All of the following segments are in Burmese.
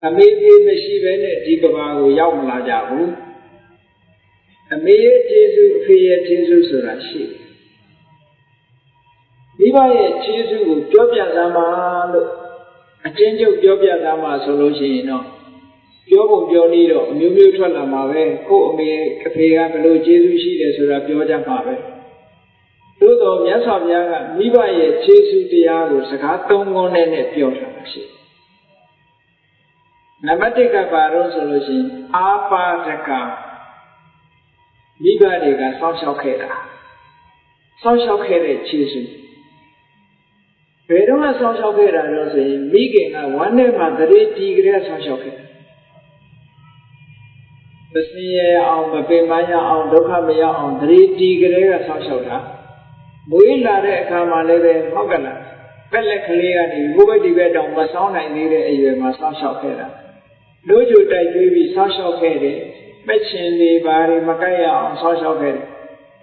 အမေပြေမရှိဘဲနဲ့ဒီကဘာကိုရောက်မလာကြဘူးအမေရဲ့ကျေးဇူးအဖေရဲ့ကျေးဇူးဆိုတာရှိမိဘရဲ့ကျေးဇူးကိုပြောပြသမှာလို့အချင်းချုပ်ပြောပြသမှာဆိုလို့ရှိရင်တော့ပြောပုံပြောနည်းတော့အမျိုးမျိုးထွက်လာမှာပဲကို့အမေအဖေကဘယ်လိုကျေးဇူးရှိတယ်ဆိုတာပြောကြမှာပဲသို့တော်မြတ်စွာဘုရားကမိဘရဲ့ကျေးဇူးတရားကိုစကားသုံးခုနဲ့ပြောထားတာရှိနံပါတ်1ကဘာလို့ဆိုလို့ရှိရင်အာပါဒကမိဘတွေကစောင့်ရှောက်ခဲ့တာစောင့်ရှောက်ခဲ့တဲ့ကျေးဇူးဘယ်တော့မှစောင့်ရှောက်ခဲ့တာလို့ဆိုရင်မိခင်ကဝမ်းထဲမှာတရေတီကြတဲ့စောင့်ရှောက်ခဲ့မစင်ရအောင်မပင်ပန်းရအောင်ဒုက္ခမရောက်အောင်တရေတီကြတဲ့ကစောင့်ရှောက်တာမွေးလာတဲ့အခါမှာလည်းပဲဟုတ်ကလားပက်လက်ကလေးကနေဘိုးဘက်ဒီဘက်တောင်မဆောင်နိုင်သေးတဲ့အရွယ်မှာစောင့်ရှောက်ခဲ့တာလို့ကြိုတိုက်တွေးပြီးစောင့်ရှောက်ခဲ့တယ်မက်ချင်တွေဘာတွေမကိုက်ရအောင်စောင့်ရှောက်ခဲ့တယ်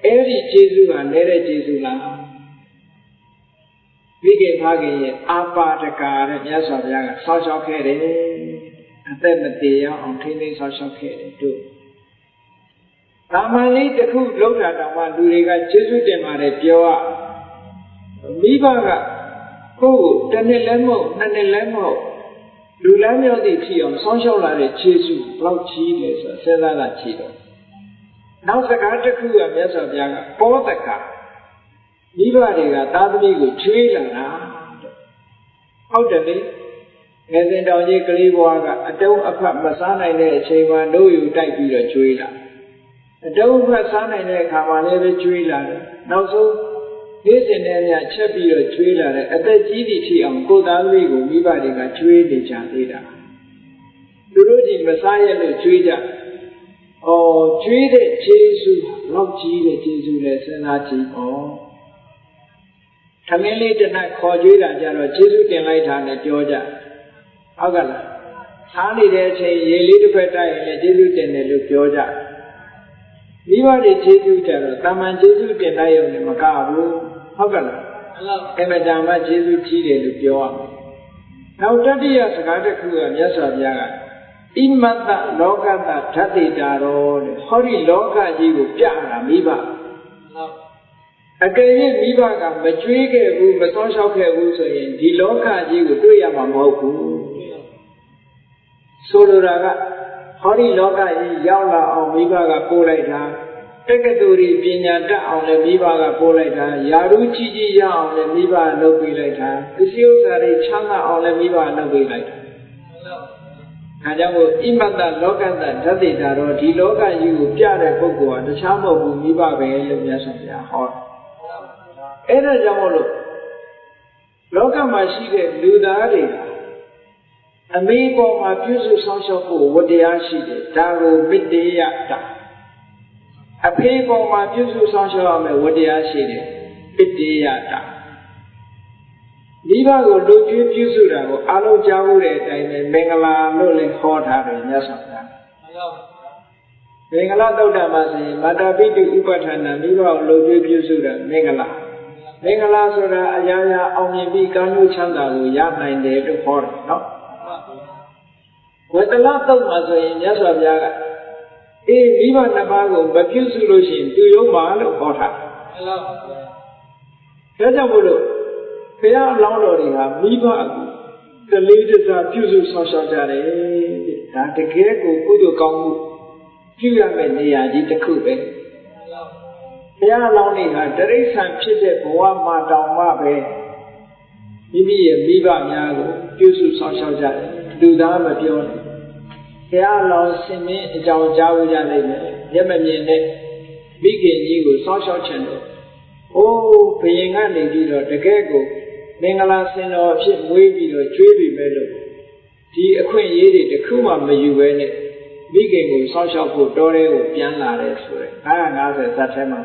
အဲ့ဒီကျေးဇူးကနေတဲ့ကျေးဇူးလားမိခင်ဖခင်ရဲ့အာပါဒကာတဲ့မြတ်စွာဘုရားကစောင့်ရှောက်ခဲ့တယ်အသက်မတည်ရအောင်ထိန်းသိမ်းစောင့်ရှောက်ခဲ့တယ်တို့တာမန်လေးတစ်ခုလောက်တာတောင်မှလူတွေကကျေးဇူးတင်ပါတယ်ပြောရမိဘကကိုယ့်ကိုတစ်နှစ်လည်းမဟုတ်နှစ်နှစ်လည်းမဟုတ်လူလမ်းမြောက်သည့်ဖြစ်အောင်စောင့်ရှောက်လာတဲ့ကျေးဇူးဘလောက်ကြီးလဲဆိုစဉ်းစားတာကြည့်တော့နောက်စကားတစ်ခုကမြတ်စွာဘုရားကပောတကမိဘတွေကသားသမီးကိုကျွေးလာတာဟုတ်တယ်လေငယ်စဉ်တောင်ကြီးကလေးဘွားကအတုံးအဖတ်မစားနိုင်တဲ့အချိန်မှာတို့ယူတိုက်ပြီးတော့ကျွေးလာအတုံးအဖတ်စားနိုင်တဲ့အခါမှာလည်းပဲကျွေးလာတယ်နောက်ဆုံးနေ့စဉ်နဲ့ညချက်ပြီးတော့ကျွေးလာတယ်အသက်ကြီးသည့်ထိအောင်ကိုယ်သားသမီးကိုမိဘတွေကကျွေးနေကြသေးတာသူတို့ဒီမစားရလို့ကျွေးကြကျွေးတဲ့ကျေးဇူးလောက်ကြီးတဲ့ကျေးဇူးလဲစဉ်းစားကြည့်ထမင်းလေးတစ်နက်ခေါ်ကျွေးတာကြတော့ကျေးဇူးတင်လိုက်တာနဲ့ပြောကြဟုတ်ကလားစားနေတဲ့အချိန်ရေလေးတစ်ခွက်တိုက်ရင်လည်းကျေးဇူးတင်တယ်လို့ပြောကြမိဘတွေကျေးဇူးကြတော့တာမန်ကျေးဇူးတင်လိုက်ရုံနဲ့မကဘူးဟုတ်ကလားအဲ့မတန်မှကျေးဇူးကြီးတယ်လို့ပြောရမယ်နောက်တတိယစကားတစ်ခုကမြတ်စွာဘုရားကဣမတ္တလောကတ္တဓတ္တိတာရောတဲ့ဟောဒီလောကကြီးကိုပြတာမိဘအကယ်၍မိဘကမကျွေးခဲ့ဘူးမစောင့်ရှောက်ခဲ့ဘူးဆိုရင်ဒီလောကကြီးကိုတွေ့ရမှာမဟုတ်ဘူးဆိုလိုတာကဟောဒီလောကကြီးရောက်လာအောင်မိဘကပို့လိုက်တာတက္ကသိုလ်ပညာတတ်အောင်လည်းမိဘကပို့လိုက်တာယာရုကြီးကြီးရအောင်လည်းမိဘလုပ်ပေးလိုက်တာပစ္စည်းဥစ္စာတွေချမ်းသာအောင်လည်းမိဘလုပ်ပေးလိုက်တာအဲကြောင့်မို့ဣမတ္တလောကတ္တဓတ္တိတာတော့ဒီလောကကြီးကိုပြတဲ့ပုဂ္ဂိုလ်ကတခြားမဟုတ်ဘူးမိဘပဲလို့မြတ်စွာဘုရားဟောအဲ့ဒါကြောင့်မို့လို့လောကမှာရှိတဲ့လူသားတွေအမေပေါ်မှာပြုစုဆောင်ရှောက်ဖို့ဝတ္တရားရှိတယ်ဒါကိုမတ္တယတာအဖေပေါ်မှာပြုစုဆောင်ရှောက်ရမယ်ဝတ္တရားရှိတယ်ပတ္တယတာမိဘကိုလူကျွေးပြုစုတာကိုအားလုံးကြားဖို့တဲ့အတိုင်းပဲမင်္ဂလာလို့လည်းခေါ်ထားတယ်မြတ်စွာဘုရားမင်္ဂလာသုတ်တံမှာဆိုရင်မာတာပိတုဥပဋ္ဌာဏမိဘကိုလူကျွေးပြုစုတာမင်္ဂလာမင်္ဂလာဆိုတာအရာရာအောင်မြင်ပြီးကောင်းကျိုးချမ်းသာကိုရနိုင်တယ်လို့ခေါ်တယ်နော်ဝတ္တလသုတ်မှာဆိုရင်မြတ်စွာဘုရားကမိဘနှစ်ပါးကိုမပြုစုလို့ရှိရင်သူရုံးပါလို့ခေါ်ထားတယ်ဒါကြောင့်မို့လို့ဘုရားအလောင်းတော်တွေဟာမိဘကိုတလေးတစားပြုစုဆောင်ရှောက်ကြတယ်ဒါတကယ်ကိုကုသိုလ်ကောင်းမှုပြုရမယ့်နေရာကြီးတစ်ခုပဲဘုရားအလောင်းတွေဟာတရိစ္ဆာန်ဖြစ်တဲ့ဘဝမှာတောင်မှပဲမိမိရဲ့မိဘများကိုပြုစုဆောင်ရှောက်ကြတယ်လူသားမပြောနဲ့ဘုရားအလောင်းဆင်မင်းအကြောင်းကြားဖို့ရနိုင်တယ်မျက်မမြင်တဲ့မိခင်ကြီးကိုစောင့်ရှောက်ခြင်းတော့ဘုရင်ကနေပြီးတော့တကယ်ကိုမင်္ဂလာစင်တော်အဖြစ်မွေးပြီးတော့ကျွေးပြီးမဲ့လို့ဒီအခွင့်အရေးတွေတခုမှမယူဘဲနဲ့မိခင်ကိုစောင့်ရှောက်ဖို့တော်တဲ့ကိုပြန်လာတယ်ဆိုရယ်950ဇတ်ထဲမှာ